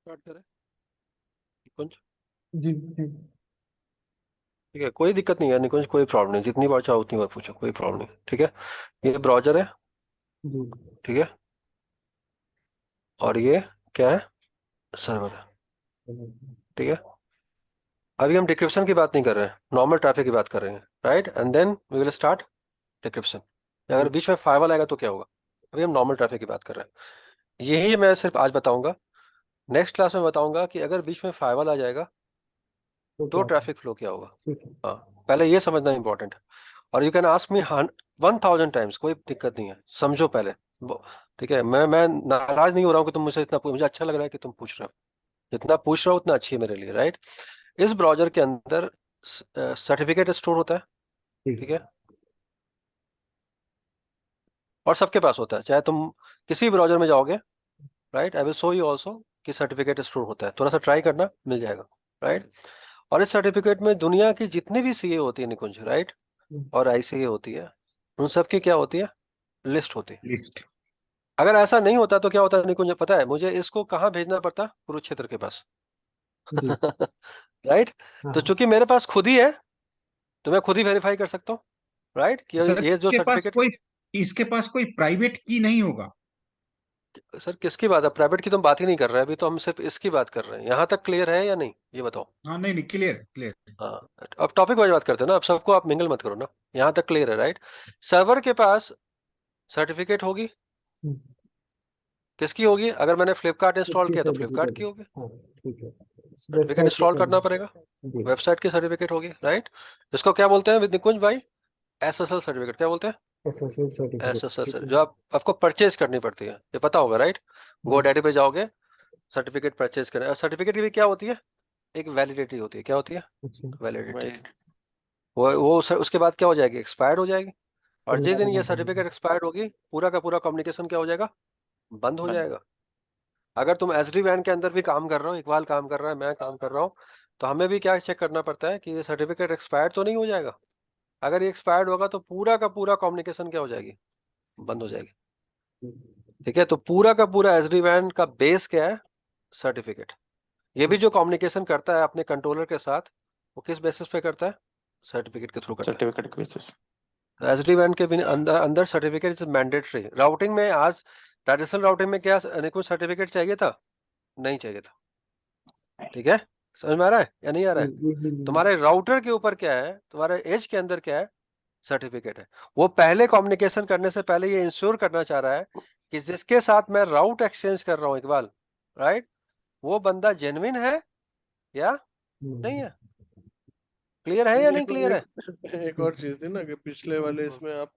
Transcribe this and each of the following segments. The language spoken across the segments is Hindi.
स्टार्ट करें निकुंज। जी जी। ठीक है, कोई दिक्कत नहीं है निकुंज, कोई प्रॉब्लम नहीं, जितनी बार चाहो उतनी बार पूछो, कोई प्रॉब्लम नहीं। ठीक है, ये ब्राउजर है। जी। ठीक है, और ये क्या है? सर्वर है। ठीक है, अभी हम डिक्रिप्शन की बात नहीं कर रहे हैं, नॉर्मल ट्रैफिक की बात कर रहे हैं, right? And then we will start decryption. अगर बीच में फाइवल आएगा तो क्या होगा? अभी हम नॉर्मल ट्रैफिक की बात कर रहे हैं, यही मैं सिर्फ आज बताऊंगा। नेक्स्ट क्लास में बताऊंगा कि अगर बीच में फाइवल आ जाएगा तो तो क्या? ट्रैफिक फ्लो क्या होगा। ठीक है। हाँ, पहले ये समझना इंपॉर्टेंट है। और you can ask me 1000 times, कोई दिक्कत नहीं है, समझो पहले ठीक है, मैं नाराज नहीं हो रहा हूँ कि तुम मुझसे इतना मुझे अच्छा लग रहा है कि तुम पूछ रहे हो। जितना पूछ रहा हो उतना अच्छी है मेरे लिए, राइट? इस ब्राउजर के अंदर सर्टिफिकेट स्टोर होता है। ठीक। ठीक है, और सबके पास होता है, चाहे तुम किसी ब्राउजर में जाओगे, right? I will show you also कि सर्टिफिकेट स्टोर होता है, थोड़ा सा ट्राई करना, मिल जाएगा, राइट? और इस सर्टिफिकेट में दुनिया की जितनी भी सीए होती है निकुंज, राइट, और आईसीए होती है, उन सबकी क्या होती है? लिस्ट होती है। लिस्ट। अगर ऐसा नहीं होता तो क्या होता है निकुंज, पता है मुझे? इसको कहाँ भेजना पड़ता? कुरुक्षेत्र के पास। जी। राइट? हाँ तो हाँ। चूंकि मेरे पास खुद ही है, तो मैं खुद ही वेरीफाई कर सकता हूँ, राइट? कि सर ये जो सर्टिफिकेट। इसके पास कोई प्राइवेट की नहीं होगा। सर किसकी बात है? प्राइवेट की तो हम बात ही नहीं कर रहे हैं, अभी तो हम सिर्फ इसकी बात कर रहे हैं। यहाँ तक क्लियर है या नहीं, ये बताओ। हाँ, नहीं नहीं, क्लियर क्लियर। हाँ, अब टॉपिक वाइज बात करते हैं ना, अब सबको आप मिंगल मत करो ना। यहाँ तक क्लियर है, राइट? सर्वर के पास सर्टिफिकेट होगी, किसकी होगी? अगर मैंने फ्लिपकार्ट इंस्टॉल इसकी किया तो फ्लिपकार्ट सर्टिफिकेट। की होगी। हाँ। ठीक है। सर्टिफिकेट वेबसाइट की इंस्टॉल करना पड़ेगा, सर्टिफिकेट। जी। वेबसाइट की सर्टिफिकेट होगी, राइट? इसको क्या बोलते हैं निकुंज भाई? SSL certificate. क्या बोलते हैं? SSL certificate. ठीक एसएसएल, है। जो आपको परचेज करनी पड़ती है, ये पता होगा, राइट? गो जी। डैडी पे जाओगे, सर्टिफिकेट परचेज करें, और सर्टिफिकेट की भी क्या होती है? एक वैलिडिटी होती है। क्या होती है? अच्छा। वैलिडिटी। उसके बाद क्या हो जाएगी? एक्सपायर्ड हो जाएगी। और जिस दिन एक्सपायर ये ना हो। सर्टिफिकेट एक्सपायर्ड होगी, पूरा का पूरा कम्युनिकेशन क्या हो जाएगा? बंद हो जाएगा। अगर तुम एसडी वैन के अंदर भी काम कर रहे हो, इकबाल काम कर रहा है, मैं काम कर रहा हूँ, तो हमें भी क्या चेक करना पड़ता है कि ये सर्टिफिकेट एक्सपायर्ड तो नहीं हो जाएगा। अगर ये एक्सपायर्ड होगा तो पूरा का पूरा कम्युनिकेशन क्या हो जाएगी? बंद हो जाएगी। ठीक है, तो पूरा का पूरा एसडी वैन का बेस क्या है? सर्टिफिकेट। ये भी जो कम्युनिकेशन करता है अपने कंट्रोलर के साथ, वो किस बेसिस पे करता है? सर्टिफिकेट के थ्रू करता सर्टिफिकेट के बेसिस। है। एसडी वैन के अंदर अंदर सर्टिफिकेट इज मैंडेटरी। राउटिंग में आज, ट्रेडिशनल राउटिंग में क्या कुछ सर्टिफिकेट चाहिए था? नहीं चाहिए था। ठीक है, समझ में आ रहा है या नहीं आ रहा है? तुम्हारे राउटर के ऊपर क्या है, तुम्हारे एज के अंदर क्या है? सर्टिफिकेट है। वो पहले कम्युनिकेशन करने से पहले ये इंश्योर करना चाह रहा है कि जिसके साथ मैं राउट एक्सचेंज कर रहा हूं इकबाल, राइट, वो बंदा जेन्युइन है या नहीं है। क्लियर है या नहीं एक क्लियर है? एक और चीज थी ना कि पिछले वाले इसमें आप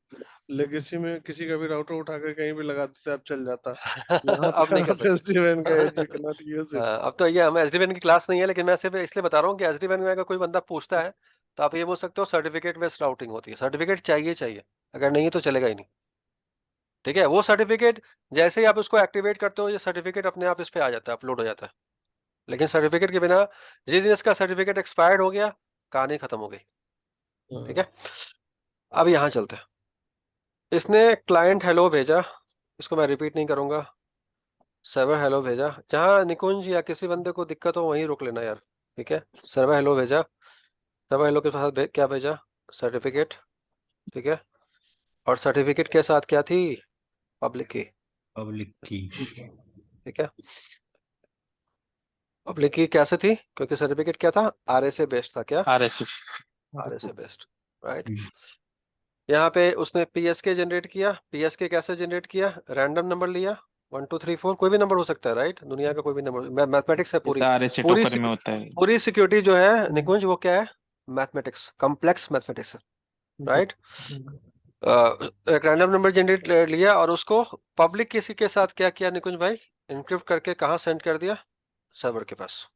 लेगेसी में किसी का भी राउटर उठा कर कहीं भी लगा देते आप चल जाता। यहाँ अब पे नहीं कर आप सकते। एसडीएन का एज कनॉट यूज इट। हाँ, अब तो ये हम एसडीएन की क्लास नहीं है, लेकिन मैं सिर्फ इसलिए बता रहा हूँ कि एसडीएन में अगर कोई बंदा पूछता है तो आप ये बोल सकते हो सर्टिफिकेट बेस्ड राउटिंग होती है। सर्टिफिकेट चाहिए चाहिए, अगर नहीं है तो चलेगा ही नहीं। ठीक है, वो सर्टिफिकेट जैसे ही आप उसको एक्टिवेट करते हो, ये सर्टिफिकेट अपने आप इस पे आ जाता है, अपलोड हो जाता है। लेकिन सर्टिफिकेट के बिना, जिस दिन इसका सर्टिफिकेट एक्सपायर्ड हो गया, कहानी खत्म हो गई। ठीक है, अब यहाँ चलते हैं। इसने क्लाइंट हेलो भेजा, इसको मैं रिपीट नहीं करूंगा। सर्वर हेलो भेजा, जहां निकुंज या किसी बंदे को दिक्कत हो वहीं रोक लेना यार। ठीक है, सर्वर हेलो भेजा, सर्वर हेलो के साथ क्या भेजा? सर्टिफिकेट। ठीक है, और सर्टिफिकेट के साथ क्या थी? पब्लिक की। पब्लिक की। ठीक है, पब्लिक की कैसे थी? क्योंकि सर्टिफिकेट क्या था? आरएसए बेस्ड था। क्या? आरएससी। RSA based, right? यहाँ पे उसने पीएसके जनरेट किया। पीएसके कैसे जनरेट किया? रैंडम नंबर लिया, 1 2 3 4 कोई भी नंबर हो सकता है, राइट? दुनिया का कोई भी नंबर, मैथमेटिक्स है पूरी। सारे सेटों पूरी पर में होता है। पूरी सिक्योरिटी जो है निकुंज, वो क्या है? Mathematics, complex mathematics, right? एक रैंडम नंबर जनरेट लिया और उसको पब्लिक किसी के साथ क्या किया निकुंज भाई? इनक्रिप्ट करके कहाँ सेंड कर दिया? सर्वर के पास,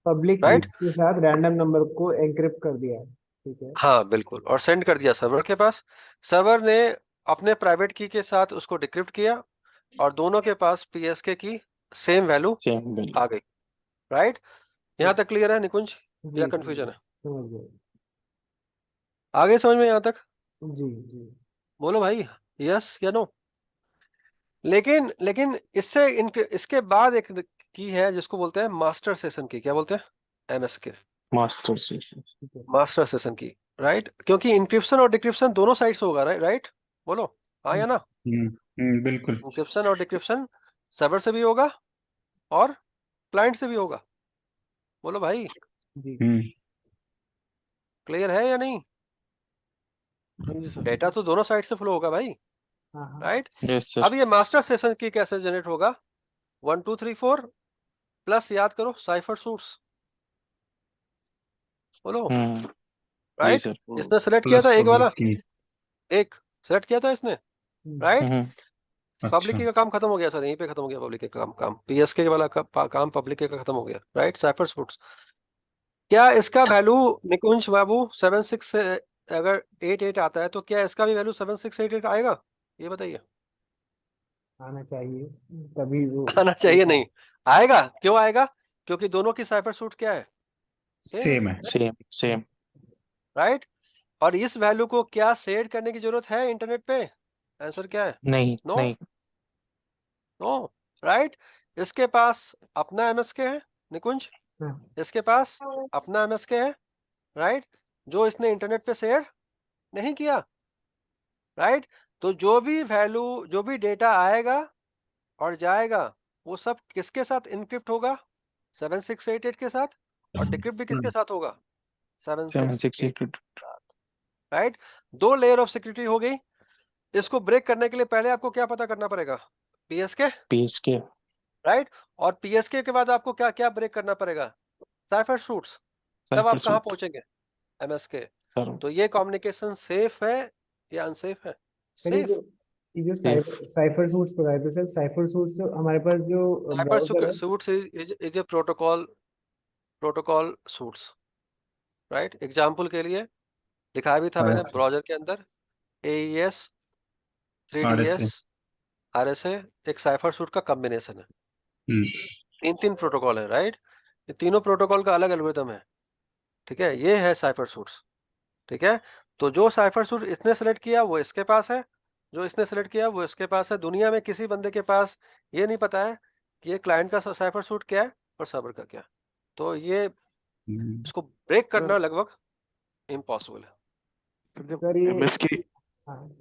पब्लिक की राइट? के साथ रैंडम नंबर को एनक्रिप्ट कर दिया है, ठीक है। हाँ बिल्कुल, और सेंड कर दिया सर्वर के पास। सर्वर ने अपने प्राइवेट की के साथ उसको डिक्रिप्ट किया और दोनों के पास पीएसके की सेम वैल्यू सेम बिल्कुल। आ गई, राइट? यहाँ तक क्लियर है निकुंज या जी कंफ्यूजन है? समझ गए। आगे समझ में यहाँ तक? जी जी। बोलो भाई, यस या नो? लेकिन लेकिन इसके बाद एक की है जिसको बोलते हैं मास्टर सेशन की। क्या बोलते हैं? एमएसके, मास्टर से। ठीक है। मास्टर सेशन की, राइट? क्योंकि इंक्रिप्शन और डिक्रिप्शन दोनों साइड से होगा, राइट? बोलो हाँ या ना? बिल्कुल। इंक्रिप्शन और डिक्रिप्शन सर्वर से भी होगा और क्लाइंट से भी होगा। बोलो भाई, जी। क्लियर है या नहीं? हाँ जी सर। डेटा तो दोनों साइड से फ्लो होगा भाई, हाँ हाँ। राइट? Yes sir. अब ये मास्टर सेशन की कैसे जनरेट होगा? 1 2 3 4 प्लस, याद करो, साइफर सूट्स। बोलो, जी राइट? सर। इसने सेलेक्ट किया प्लस था एक वाला, पब्लिक की। एक सेलेक्ट किया था इसने, राइट? पब्लिक अच्छा। की का काम खत्म हो गया सर, यहीं पे खत्म हो गया पब्लिक के काम पीएसके वाला काम पब्लिक के का खत्म हो गया, राइट? Cipher suits. क्या इसका वैल्यू निकुंज बाबू 76 से अगर 88 आता है तो क्या इसका भी वैल्यू 7688 आएगा? ये बताइए। आना चाहिए, तभी वो आना चाहिए नहीं आएगा? क्यों आएगा? क्योंकि दोनों की साइफर सूट क्या है? सेम है, सेम है। Same same. राइट? और इस वैल्यू को क्या शेयर करने की जरूरत है इंटरनेट पे? आंसर क्या है? नहीं नो, नहीं। No, right? इसके पास अपना एमएसके है निकुंज, हाँ। इसके पास अपना एमएसके है, राइट? जो इसने इंटरनेट पे शेयर नहीं किया, राइट? तो जो भी वैल्यू, जो भी डेटा आएगा और जाएगा, वो सब किसके साथ इनक्रिप्ट होगा? 7688 के साथ। और डिक्रिप्ट भी किसके साथ होगा? 768 768। साथ, राइट? दो लेयर ऑफ सिक्योरिटी हो गई। इसको ब्रेक करने के लिए पहले आपको क्या पता करना पड़ेगा? पीएसके, पेज के। राइट? और पीएसके के बाद आपको क्या क्या ब्रेक करना पड़ेगा? Cipher suits. तब साइफर आप कहाँ सूट। पहुंचेंगे? एमएसके। सर तो ये कम्युनिकेशन सेफ है या अनसेफ है? Sir safe. ये जो सेफ। साइफर सूट्स बताए थे सर, साइफर सूट्स हमारे पास जो ब्राउजर साइफर है। Suits is a protocol suits, right? Example के लिए दिखाया भी था मैंने RSA ब्राउजर के अंदर, AES, 3DS, RSA। RSA एक साइफर सूट का कॉम्बिनेशन है। हम्म। तीन प्रोटोकॉल है, राइट? ये तीनों प्रोटोकॉल का अलग एल्गोरिथम है, ठीक है? ये है साइफर सूट्स, ठीक है? तो जो साइफर सूट इसने सेलेक्ट किया वो इसके पास है, जो इसने सेलेक्ट किया वो इसके पास है। दुनिया में किसी बंदे के पास ये नहीं पता है कि ये क्लाइंट का साइफर सूट क्या है और सर्वर का क्या है। तो ये इसको ब्रेक करना लगभग इम्पॉसिबल है। जब सर ये एमएस की हाँ,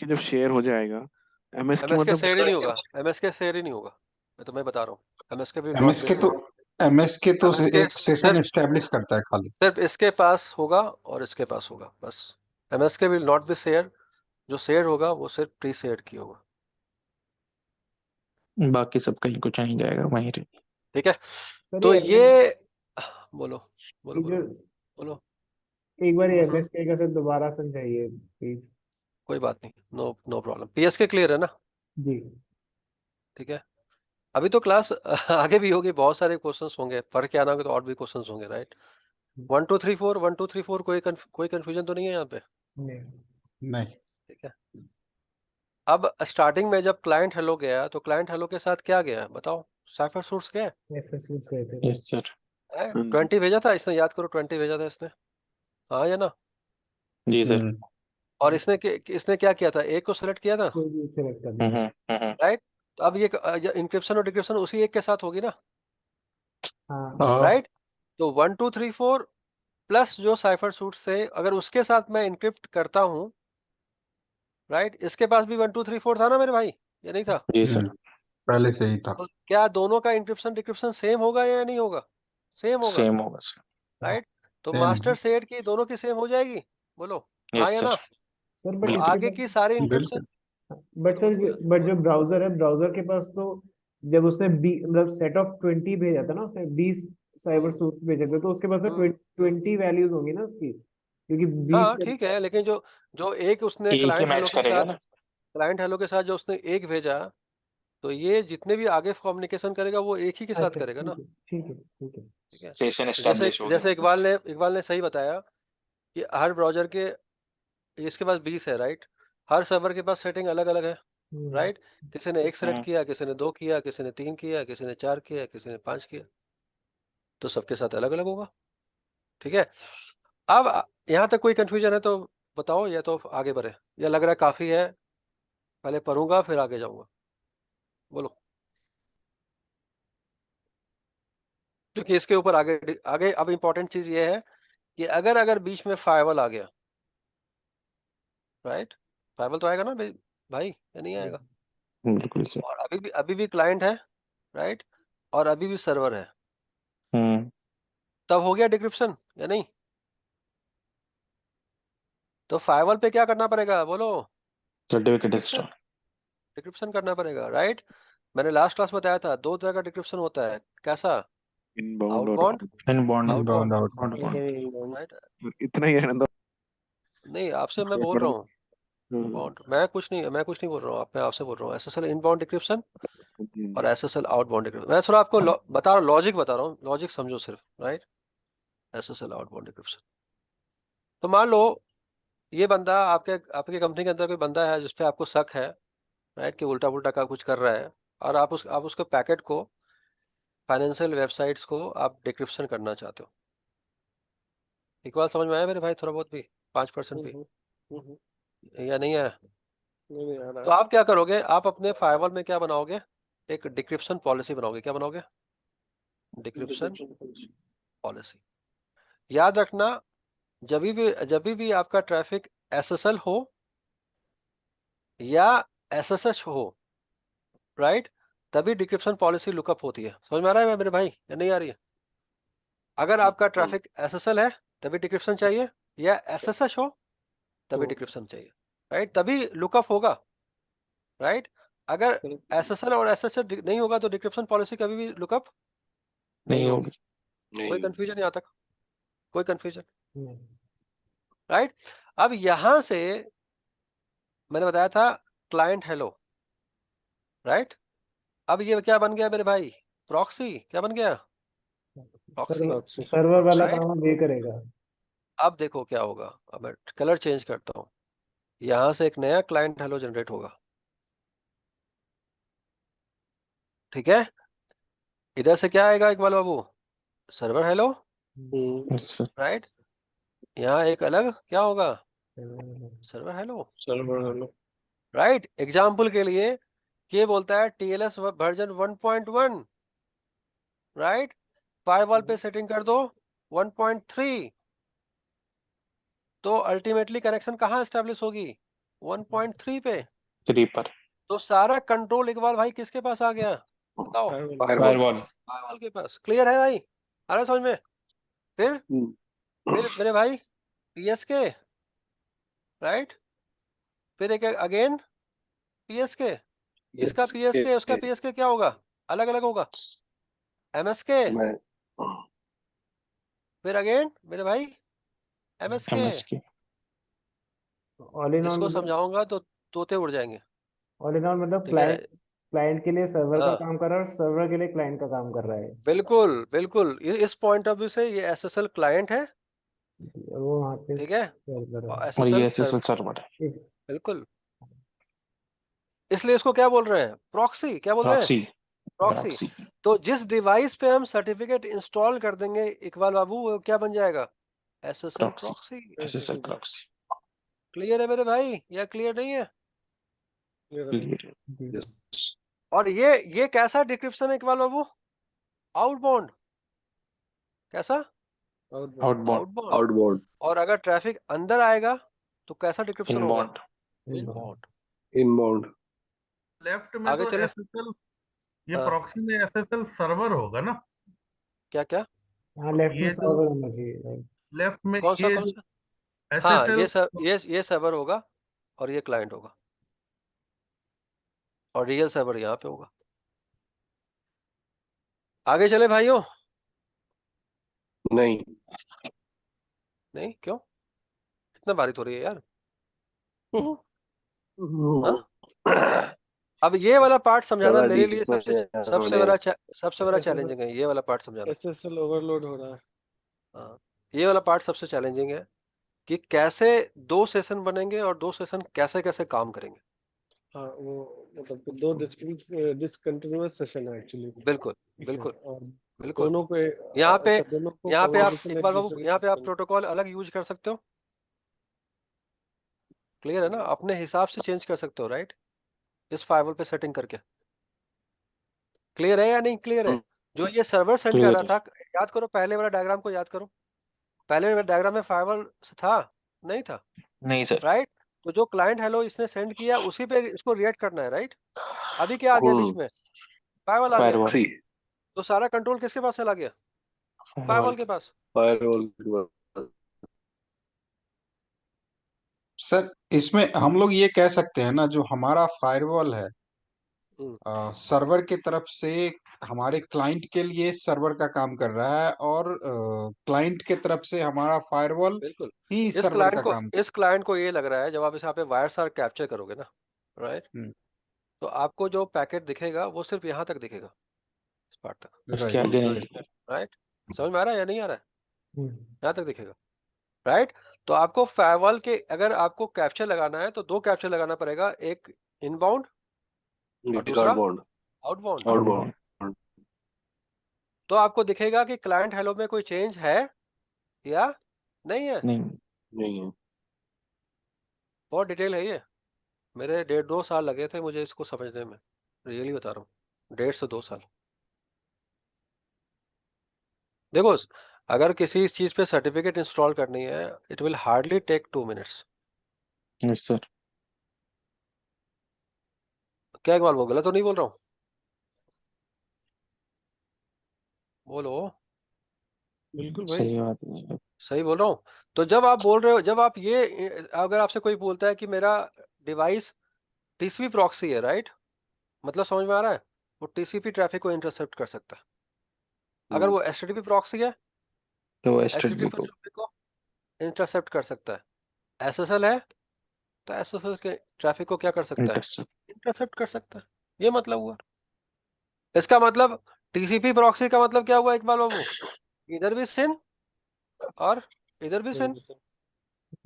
जब शेयर हो जाएगा, एमएस की एमएसके मतलब शेयर ही नहीं होगा, उसका एमएसके शेयर ही नहीं होगा, मैं तुम्हें बता रहा हूँ। MSK will not be MSK तो शेयर। MSK तो एमएसके एक सेशन सिर्फ एस्टेब्लिश करता है खाली। सिर्फ इसके पास होगा और इसके पास होगा, बस। MSK will not be share. जो शेयर होगा वो सिर्फ प्री शेयर की होगा, बाकी सब कहीं कुछ नहीं जाएगा वहीं रहे। ठीक है? सर तो ये ये MS बोलो बोलो ये जो बोलो बोलो। एक बार ये हम्म, MSK का सर दोबारा समझाइए प्लीज। कोई बात नहीं, no no problem. PSK clear है ना? जी। ठीक है। अभी तो क्लास आगे भी होगी, बहुत सारे क्वेश्चंस होंगे, पढ़ के आना होगा तो और भी क्वेश्चंस होंगे, राइट? 1 2 3 4 1 2 3 4 कोई कंफ्यूजन तो नहीं है यहाँ पे? नहीं। नहीं। ठीक है। अब स्टार्टिंग में जब क्लाइंट हेलो गया तो क्लाइंट हेलो के साथ क्या गया बताओ? साइफर सोर्स गया MS सूट्स गए थे यस सर। है? 20 भेजा था इसने, याद करो, 20 भेजा था इसने, हाँ या ना? जी सर। और इसने क्या किया था? एक को सेलेक्ट किया था, कोई भी सेलेक्ट कर लीजिए। राइट? तो अब ये इंक्रिप्शन और डिक्रिप्शन उसी एक के साथ होगी ना, हाँ राइट? तो 1 2 3 4 प्लस जो साइफर सूट्स थे, अगर उसके साथ मैं इंक्रिप्ट करता हूँ, राइट? इसके पास भी 1 2 3 4 था ना मेरे भाई, ये नहीं था? जी सर। पहले से ही था। तो क्या दोनों का इंक्रिप्शन डिक्रिप्शन सेम होगा या नहीं होगा? सेम होगा, सेम होगा सर। राइट? तो सेम मास्टर शेयर की दोनों की सेम हो जाएगी, बोलो हाँ यस या सर। ना? सर, तो बट बिल्कुल। इसके आगे साथ की सारी इंक्रिप्शन, बिल्कुल। बट सर बट जो ब्राउजर है, ब्राउजर के पास तो जब उसने मतलब सेट ऑफ 20 भेजा था ना, उसने 20 साइबर सोर्स भेजे थे, तो उसके पास तो 20 वैल्यूज होंगी ना उसकी, क्योंकि 20 हाँ ठीक है, लेकिन जो एक उसने एक ही क्लाइंट हेलो मैच के करेगा साथ ना। जो उसने एक भेजा, तो ये जितने भी आगे कम्युनिकेशन करेगा वो एक ही के साथ अच्छा करेगा ना। ठीक है ठीक है। ठीक है, सेशन जैसे एस्टेब्लिश हो जैसे गया। इकबाल ने सही बताया कि हर ब्राउजर के, इसके पास 20 है राइट, हर सर्वर के पास सेटिंग अलग अलग है राइट। किसी ने एक सेलेक्ट किया, किसी ने 2 किया, किसी ने 3 किया, किसी ने 4 किया, किसी ने 5 किया, तो सबके साथ अलग अलग होगा। ठीक है, अब यहाँ तक कोई कंफ्यूजन है तो बताओ, या तो आगे बढ़े, या लग रहा है काफी है, पहले पढ़ूंगा फिर आगे जाऊंगा, बोलो। क्योंकि इसके ऊपर आगे आगे अब इंपॉर्टेंट चीज ये है कि अगर बीच में फायरवॉल आ गया, राइट, फायरवॉल तो आएगा ना भाई, या नहीं आएगा? बिल्कुल सर। और अभी भी क्लाइंट है राइट, और अभी भी सर्वर है, तब हो गया डिक्रिप्शन या नहीं? तो फायरवॉल पे क्या करना पड़ेगा, बोलो? Certificate decryption, install. डिक्रिप्शन करना पड़ेगा राइट। मैंने लास्ट क्लास बताया था 2 तरह का डिक्रिप्शन होता है, कैसा? इनबाउंड और outbound, inbound outbound, outbound. Right. इतना ही है ना। नहीं, आपसे मैं बोल रहा हूँ इनबाउंड, मैं कुछ नहीं बोल रहा हूँ, मैं आपसे बोल रहा हूँ एसएसएल इनबाउंड डिक्रिप्शन और एसएसएल आउटबाउंड डिक्रिप्शन। मैं थोड़ा आपको बता रहा हूँ, लॉजिक बता रहा हूँ, लॉजिक समझो सिर्फ, राइट। एसएसएल आउटबाउंड डिक्रिप्शन, तो मान लो ये बंदा आपके आपकी कंपनी के अंदर कोई बंदा है जिसपे आपको शक है राइट, कि उल्टा पुल्टा का कुछ कर रहा है, और आप उसके पैकेट को, फाइनेंशियल वेबसाइट्स को आप डिक्रिप्शन करना चाहते हो। एक बात समझ में आया मेरे भाई, थोड़ा बहुत भी, 5% भी, या नहीं आया? नहीं आ रहा तो आप क्या करोगे, आप अपने फायरवॉल में क्या बनाओगे, एक डिक्रिप्शन पॉलिसी बनाओगे। क्या बनाओगे? Decryption policy. याद रखना, जब भी आपका ट्रैफिक एसएसएल हो या एसएसएच हो राइट, तभी डिक्रिप्शन पॉलिसी लुकअप होती है। समझ में आ रहा है मेरे भाई, या नहीं आ रही है? अगर आपका ट्रैफिक एसएसएल है तभी डिक्रिप्शन चाहिए, या एसएसएच हो तभी डिक्रिप्शन चाहिए, राइट, तभी लुकअप होगा, राइट। अगर एसएसएल और एसएसएच नहीं होगा तो डिक्रिप्शन पॉलिसी कभी भी लुकअप नहीं नहीं होगी। होगी। कोई कंफ्यूजन यहाँ तक? कोई कंफ्यूजन? राइट। अब यहां से मैंने बताया था क्लाइंट हेलो, राइट। अब ये क्या बन गया मेरे भाई? प्रॉक्सी। क्या बन गया? प्रॉक्सी, सर्वर वाला राइट। काम ये करेगा। अब देखो क्या होगा, अब मैं कलर चेंज करता हूं, यहां से एक नया क्लाइंट हेलो जनरेट होगा, ठीक है। इधर से क्या आएगा इकबाल बाबू? सर्वर हेलो, अच्छा। राइट। यहाँ एक अलग क्या होगा? Server hello, server hello. Right. Example के लिए ये बोलता है टीएलएस वर्जन 1.1, राइट, फायरवॉल पे सेटिंग कर दो 1.3, तो अल्टीमेटली कनेक्शन कहाँ एस्टेब्लिश होगी? 1.3 पे। 3 पर। तो सारा कंट्रोल इकबाल भाई किसके पास आ गया, बताओ? फायरवॉल। फायरवॉल के पास। क्लियर है भाई, आ रहा है समझ में? फिर मेरे भाई पीएसके, राइट, फिर एक अगेन पीएसके, इसका पीएसके उसका पीएसके क्या होगा? अलग अलग होगा। एमएसके, फिर अगेन मेरे भाई MSK. MSK. All in all इसको मतलब, समझाऊंगा तो तोते उड़ जाएंगे, ऑल इन ऑल मतलब ठीक है। क्लाइंट क्लाइंट के लिए सर्वर का हाँ काम कर रहा है और सर्वर के लिए क्लाइंट का काम कर रहा है। बिल्कुल बिल्कुल, इस पॉइंट ऑफ व्यू से ये एसएसएल क्लाइंट है, और वो वहाँ पे ठीक है, सर्व कर रहा और और ये एसएसएल एसएसएल सर्वर, सर्वर है। बिल्कुल। इसलिए इसको क्या बोल रहे हैं? प्रॉक्सी। क्या बोल रहे हैं? प्रॉक्सी। प्रॉक्सी। प्रॉक्सी। तो जिस डिवाइस पे हम सर्टिफिकेट इंस्टॉल कर देंगे इकबाल बाबू, वो क्या बन जाएगा? SSL proxy. Proxy. SSL proxy. Clear है मेरे भाई, या क्लियर नहीं है? क्लियर। जी। और ये कैसा डिक्रिप्शन है इकबाल बाबू? आउटबाउंड। कैसा? आउटबाउंड। आउटबाउंड। और अगर ट्रैफिक अंदर आएगा तो कैसा डिक्रिप्शन होगा? इनबाउंड। इनबाउंड। इनबाउंड। लेफ्ट में आगे तो चले। एसएसएल, ये हाँ, प्रॉक्सी में एसएसएल सर्वर होगा ना? क्या क्या? हाँ, लेफ्ट में ये जो सर्वर होना चाहिए, right? लेफ्ट में कौन ये सा? जो हाँ, एसएसएल, ये सर्वर होगा और ये क्लाइंट होगा। और रियल सर्वर यहाँ पे होगा। आगे चले भाइयों? नहीं। नहीं क्यों? इतना बारिश हो रही है यार। हाँ? अब ये वाला पार्ट समझाना मेरे लिए सबसे बड़ा चैलेंजिंग है, ये वाला पार्ट समझाना। SSL ओवरलोड हो रहा है। हाँ, ये वाला पार्ट सबसे चैलेंजिंग है कि कैसे 2 सेशन बनेंगे और 2 सेशन कैसे कैसे काम करेंगे। हाँ, वो मतलब कि 2 डिसकंटिन्यूअस सेशन है एक्चुअली। बिल्कुल ठीक है, बिल्कुल और बिल्कुल। दोनों पे यहाँ पे अच्छा, दोनों को यहाँ पे आप कम्युनिकेशन एक इकबाल बाबू, दूसरे के यहाँ पे आप साथ प्रोटोकॉल अलग यूज कर सकते हो। क्लियर है ना? अपने हिसाब से चेंज कर सकते हो, राइट? इस फायरवॉल पे सेटिंग करके। क्लियर है या नहीं क्लियर है? जो ये सर्वर सेंड कर रहा क्लियर था, याद करो पहले वाला डायग्राम को याद करो। पहले वाले डायग्राम में फायरवॉल था नहीं था, नहीं सर। राइट? तो जो क्लाइंट हेलो इसने सेंड किया उसी पे इसको रिएक्ट करना है, राइट? अभी क्या आ गया बीच में? फायरवॉल आ गया। फायरवॉल। तो सारा कंट्रोल किसके पास चला गया? फायरवॉल के पास। फायरवॉल। सर इसमें हम लोग ये कह सकते हैं ना, जो हमारा फायरवॉल है हम्म, सर्वर के तरफ से हमारे क्लाइंट के लिए सर्वर का काम कर रहा है, और क्लाइंट के तरफ से हमारा फायरवॉल बिल्कुल। ही सर्वर का काम। इस क्लाइंट को ये लग रहा है, जब आप इस यहाँ पे वायर्स आर कैप्चर करोगे ना, राइट? हम्म, तो आपको जो पैकेट दिखेगा वो सिर्फ यहाँ तक दिखेगा, इस पार्ट तक, उसके राइट। आगे नहीं। राइट? समझ में आ रहा है या नहीं आ रहा है? हम्म, यहाँ तक दिखेगा, राइट? तो आपको फायरवॉल के अगर आपको कैप्चर लगाना है तो 2 कैप्चर लगाना पड़ेगा, एक इनबाउंड और दूसरा आउटबाउंड। आउटबाउंड। आउटबाउंड। तो आपको दिखेगा कि क्लाइंट हेलो में कोई चेंज है या नहीं है। नहीं। नहीं है। बहुत डिटेल है ये। मेरे 1.5-2 साल लगे थे मुझे इसको समझने में, रियली बता रहा हूँ, 1.5 से 2 साल। देखो, अगर किसी चीज पे सर्टिफिकेट इंस्टॉल करनी है, it will hardly take 2 minutes. Yes sir. क्या इकबाल, वो गलत तो नहीं बोल रहा हूँ? बोलो। बिल्कुल भाई। सही बात नहीं है। सही बोल रहा हूँ? तो जब आप बोल रहे हो, जब आप ये, अगर आपसे कोई बोलता है कि मेरा डिवाइस टीसीपी प्रॉक्सी है, राइट? मतलब समझ में आ रहा है? वो टीसीपी ट्रैफिक को इंटरसेप्ट कर सकता है। अगर वो एचटीटीपी प्रॉक्सी है, तो एचटीटीपी एसटीडी को ट्रैफिक को इंटरसेप्ट कर सकता है। एसएसएल है तो एसएसएल के ट्रैफिक को क्या कर सकता है? इंटरसेप्ट। इंटरसेप्ट कर सकता है। ये मतलब हुआ। इसका मतलब टीसीपी प्रॉक्सी का मतलब क्या हुआ इकबाल बाबू? इधर भी सिन और इधर भी सिन,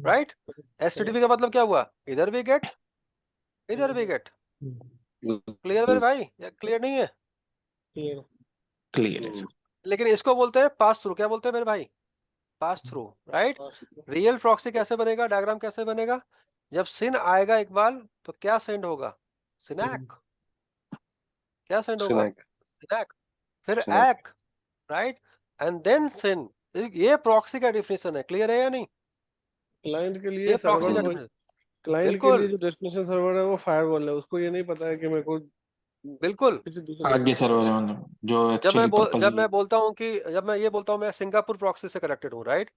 राइट? एचटीटीपी का मतलब क्या हुआ? इधर भी गेट, इधर भी गेट। क्लियर मेरे भाई या क्लियर नहीं है? क्लियर है सर। लेकिन इसको बोलते हैं पास थ्रू। क्या बोलते हैं मेरे भाई? Pass through, right? Real proxy कैसे बनेगा? डायग्राम कैसे बनेगा? जब सिन आएगा इकबाल तो क्या सेंड होगा? सिनैक। क्या सेंड होगा? सिनैक। फिर एक, राइट? एंड देन सिन। ये प्रॉक्सी का डिफिनेशन है। क्लियर है या नहीं? क्लाइंट के लिए ये प्रॉक्सी सर्वर का वो, डिफिनेशन। क्लाइंट के लिए बिल्कुल जो डेस्टिनेशन सर्वर है वो फायरवॉल है, उसको ये नहीं पता है कि मेरे को बिल्कुल। किसी दूसरे आगे destination सर्वर है मतलब जो एक्चुअली पर्पस। जब मैं बोलता हूँ कि जब मैं ये बोलता हूँ मैं सिंगापुर प्रॉक्सी से कनेक्टेड हूँ, राइट?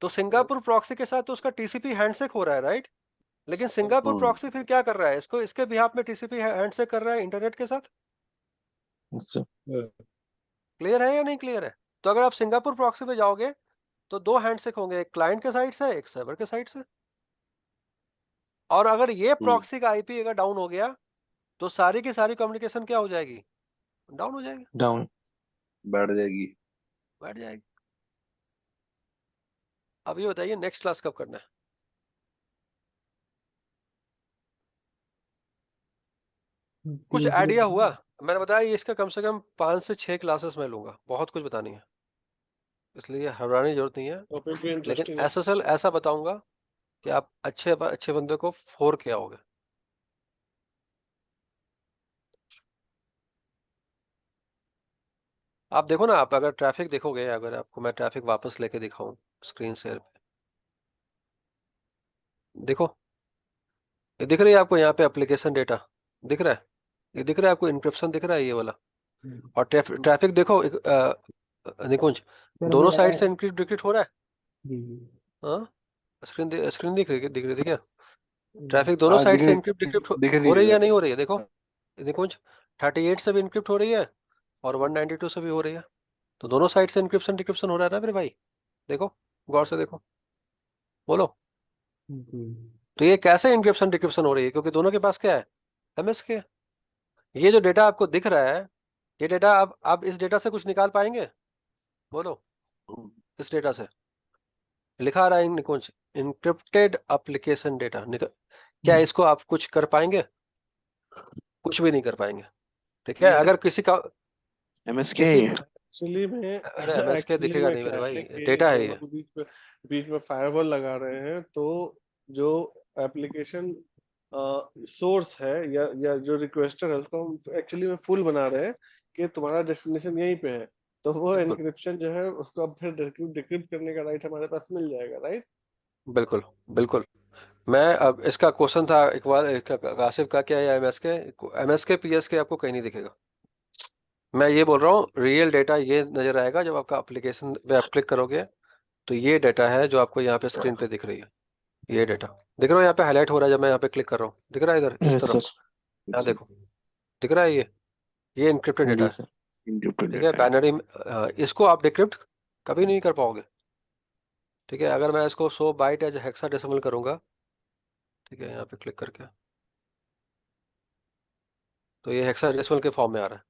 तो सिंगापुर प्रॉक्सी के साथ तो उसका टीसीपी हैंडशेक हो रहा है, राइट? लेकिन सिंगापुर प्रॉक्सी फिर क्या कर रहा है? इसको इसके बिहाफ में टीसीपी हैंडशेक कर रहा है इंटरनेट के साथ। क्लियर है या नहीं क्लियर है? तो अगर आप सिंगापुर प्रॉक्सी पे जाओगे तो 2 हैंडशेक होंगे, एक क्लाइंट के साइड से, एक सर्वर के साइड से। और अगर ये प्रॉक्सी का आईपी अगर डाउन हो गया तो सारी की सारी कम्युनिकेशन क्या हो जाएगी? डाउन हो जाएगी, डाउन। बैठ जाएगी। बैठ जाएगी। अब ये बताइए नेक्स्ट क्लास कब करना है? कुछ आइडिया हुआ? मैंने बताया ये इसका कम से कम 5 से 6 क्लासेस मैं लूंगा, बहुत कुछ बतानी है, इसलिए घबराने की जरूरत नहीं है। टॉपिक भी लेकिन इंटरेस्टिंग है। एसएसएल ऐसा बताऊंगा कि आप अच्छे अच्छे बंदे को 4 के आओगे। आप देखो ना, आप अगर ट्रैफिक देखोगे, अगर आपको मैं ट्रैफिक वापस लेके दिखाऊं स्क्रीन शेयर पे, देखो ये दिख रही है आपको यहाँ पे एप्लीकेशन डेटा दिख रहा है? ये दिख रहा है आपको इंक्रिप्शन दिख रहा है ये वाला? और ट्रैफिक देखो निकुंज, दोनों साइड से इंक्रिप्ट डिक्रिप्ट हो रहा है। हाँ, स्क्रीन दिख रही है क्या? ट्रैफिक दोनों साइड से इंक्रिप्ट डिक्रिप्ट हो रही है या नहीं हो रही है? देखो निकुंज 38 से भी इनक्रिप्ट हो रही है और 192 से भी हो रही है, तो दोनों साइड से इनक्रिप्शन डिक्रिप्शन हो रहा है ना मेरे भाई। देखो, गौर से देखो, बोलो। जी। तो ये कैसे इनक्रिप्शन डिक्रिप्शन हो रही है? क्योंकि दोनों के पास क्या है, MSK। ये जो डेटा आपको दिख रहा है, ये डेटा आप इस डेटा से कुछ निकाल पाएंगे? बोलो, इस डेटा से लिखा रहा है निकुंज, इनक्रिप्टेड एप्लीकेशन डेटा क्या इसको आप कुछ कर पाएंगे? कुछ भी नहीं कर पाएंगे। ठीक है, ये अगर किसी का MSK किसी एक्चुअली में अरे MSK एक्चुअली दिखेगा में नहीं क्या मेरे भाई, है कि डेटा है जब ये। हम बीच में फायरवॉल लगा रहे हैं, तो जो एप्लीकेशन सोर्स है या जो रिक्वेस्टर है, उसको हम एक्चुअली में फुल बना रहे हैं कि तुम्हारा डेस्टिनेशन यहीं पे है, तो वो बिल्कुल एनक्रिप्शन जो है उसको अब फिर डिक्रिप्ट करने का राइट हमारे पास मिल जाएगा, राइट। बिल्कुल बिल्कुल। मैं अब इसका क्वेश्चन था एक बार आसिफ का, क्या है MSK PSK आपको कहीं नहीं दिखेगा। मैं ये बोल रहा हूँ रियल डेटा ये नजर आएगा जब आपका एप्लीकेशन पे आप क्लिक करोगे, तो ये डेटा है जो आपको यहाँ पे स्क्रीन पे दिख रही है। ये डेटा दिख रहा है, यहाँ पे हाईलाइट हो रहा है जब मैं यहाँ पे क्लिक कर रहा हूँ, दिख रहा है इधर इस यस तरफ, सर। यहाँ देखो, दिख रहा है ये इनक्रिप्टेड डेटा जी है। सर। encrypted ठीक है, data है। बाइनरी, इसको आप डिक्रिप्ट कभी नहीं कर पाओगे। ठीक है, अगर मैं इसको 100 बाइट एज हेक्साडेसिमल करूंगा, ठीक है, यहाँ पे क्लिक करके, तो ये हेक्साडेसिमल के फॉर्म में आ रहा है।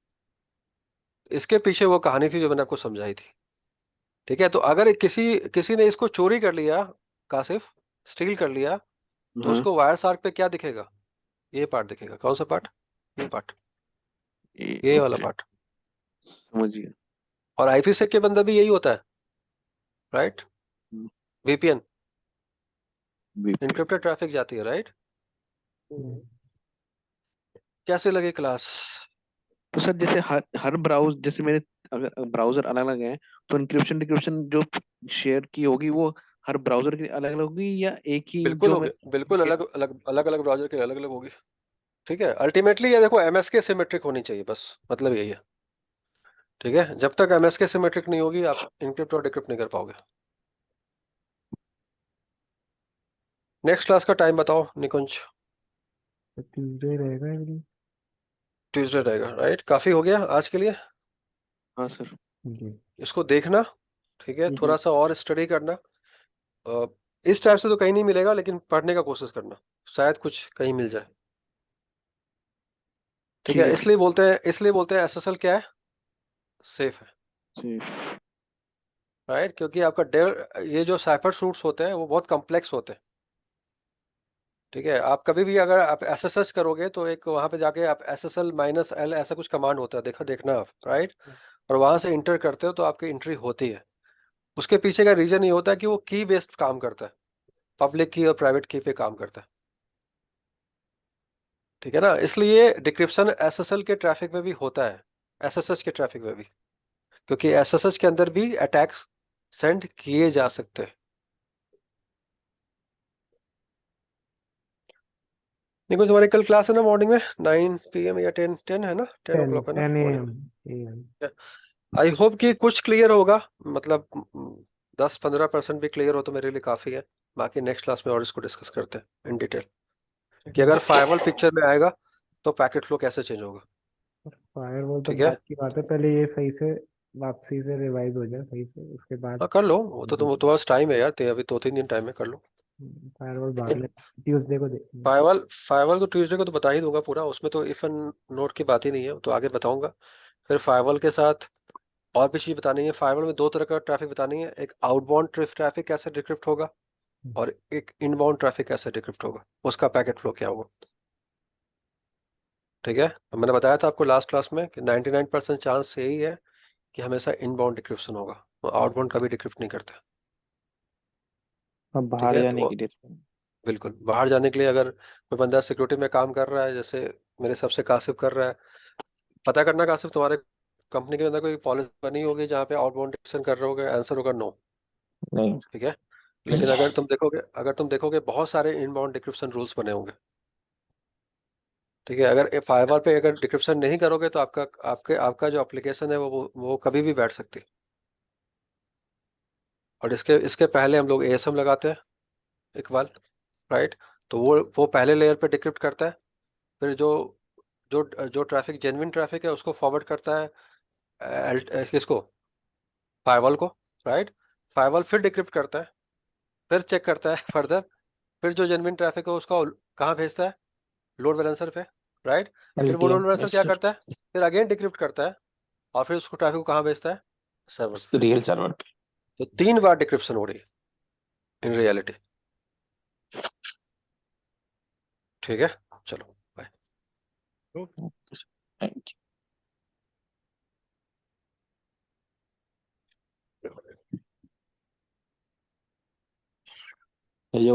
इसके पीछे वो कहानी थी जो मैंने आपको समझाई थी। ठीक है, तो अगर किसी किसी ने इसको चोरी कर लिया, कासिफ, स्टील कर लिया, तो हाँ, उसको वायर सार्क पे क्या दिखेगा? ये पार्ट दिखेगा। कौन सा पार्ट? ये पार्ट, ये वाला ओके, पार्ट। समझ गया। और IPsec के बंदा भी यही होता है, right? VPN, VPN। Encrypted traffic जाती है, राइट? कैसे लगे क्लास? तो सर जैसे हर ब्राउज, जैसे मेरे अगर ब्राउजर अलग अलग हैं, तो इंक्रिप्शन डिक्रिप्शन जो शेयर की होगी वो हर ब्राउजर की अलग अलग होगी, या एक ही बिल्कुल जो हो मैं गया, बिल्कुल अलग अलग अलग अलग ब्राउजर के अलग अलग होगी। ठीक है, अल्टीमेटली ये देखो MSK सिमेट्रिक होनी चाहिए, बस मतलब यही है। ठीक है, जब तक MSK सिमेट्रिक नहीं होगी आप इनक्रिप्ट और डिक्रिप्ट नहीं कर पाओगे। नेक्स्ट क्लास का टाइम बताओ निकुंज। ट्यूजडे रहेगा एवरी। ट्यूसडे रहेगा, राइट? काफी हो गया आज के लिए। हाँ सर। जी। इसको देखना, ठीक है, हम्म, थोड़ा सा और स्टडी करना। अ, इस टाइप से तो कहीं नहीं मिलेगा, लेकिन पढ़ने का कोशिश करना, शायद कुछ कहीं मिल जाए। ठीक ठीक है, है सर। इसलिए बोलते हैं SSL क्या है? सेफ है, जी। राइट? क्योंकि आपका ये जो साइफर सूट्स होते हैं वो बहुत कॉम्प्लेक्स होते हैं। ठीक है, आप कभी भी अगर आप SSH करोगे तो एक वहां पे जाके आप SSL-L ऐसा कुछ कमांड होता है, देखना आप, राइट? और वहां से इंटर करते हो तो आपकी एंट्री होती है। उसके पीछे का रीजन ये होता है कि वो की बेस्ड काम करता है, पब्लिक की और प्राइवेट की पे काम करता है। ठीक है ना, इसलिए डिक्रिप्शन SSL के ट्रैफिक में भी होता है, SSH के ट्रैफिक में भी, क्योंकि SSH के अंदर भी अटैक्स सेंड किए जा सकते हैं। देखो तुम्हारी कल क्लास है ना मॉर्निंग में, 9 PM या 10 है ना, 10 10 o'clock है ना 10 मॉर्निंग AM। में? आई होप कि कुछ क्लियर होगा, मतलब 10-15% भी क्लियर हो तो मेरे लिए काफी है। बाकी नेक्स्ट क्लास में और इसको डिस्कस करते हैं इन डिटेल, कि अगर फायरवॉल पिक्चर में आएगा तो पैकेट फ्लो कैसे चेंज होगा। फायरवॉल तो ठीक है, बात की बात है, पहले ये सही से वापसी से रिवाइज हो जाए सही से, उसके बाद हाँ कर लो, वो तो तुम्हारे पास टाइम है यार, अभी 2-3 दिन टाइम है, कर लो। फायरवॉल बाद में ट्यूसडे को देखेंगे। फायरवॉल फायरवॉल को ट्यूसडे को तो बता ही दूंगा पूरा, उसमें तो इफ एंड नोट की बात ही नहीं है, तो आगे बताऊंगा। फिर फायरवॉल के साथ और भी चीज बतानी है। फायरवॉल में दो तरह का ट्रैफिक बतानी है, एक आउटबाउंड ट्रैफिक कैसे डिक्रिप्ट होगा, और एक इनबाउंड ट्रैफिक कैसे डिक्रिप्ट होगा, उसका पैकेट फ्लो क्या होगा। ठीक है, तो मैंने बताया था आपको लास्ट क्लास में कि 99% चांस यही है कि हमेशा इनबाउंड डिक्रिप्शन होगा, वो आउटबाउंड कभी डिक्रिप्ट नहीं करते। अब ठीक बाहर है, जाने तो के लिए बिल्कुल बाहर जाने के लिए अगर कोई बंदा सिक्योरिटी में काम कर रहा है, जैसे मेरे सबसे कासिफ कर रहा है, पता करना कासिफ तुम्हारे कंपनी के अंदर कोई पॉलिसी बनी होगी जहाँ पे आउटबाउंड डिक्रिप्शन कर रहे होगे, आंसर होगा नो। नहीं। ठीक है, लेकिन अगर तुम देखोगे बहुत सारे इनबाउंड डिक्रिप्शन रूल्स बने होंगे। ठीक है, अगर फाइबर पे अगर डिक्रिप्शन नहीं करोगे तो आपका जो एप्लीकेशन है वो कभी भी बैठ सकती है। और इसके इसके पहले हम लोग ASM लगाते हैं एक बार, राइट? तो वो पहले लेयर पे डिक्रिप्ट करता है, फिर जो जो जो ट्रैफिक जेन्युइन ट्रैफिक है उसको फॉरवर्ड करता है किसको, फायरवॉल को, राइट। फायरवॉल फिर डिक्रिप्ट करता है, फिर चेक करता है फर्दर, फिर जो जेन्युइन ट्रैफिक है उसको कहाँ भेजता है, लोड बैलेंसर पे, राइट। फिर वो LTM, लोड बैलेंसर yes क्या sir, करता है, फिर अगेन डिक्रिप्ट करता है, और फिर उसको ट्रैफिक को कहाँ भेजता है, सर्वर पे भेजता रियल है। सर्वर पे। तो 3 बार डिक्रिप्शन हो रही है इन रियलिटी। ठीक है, चलो bye. Okay, sir. Thank you. ये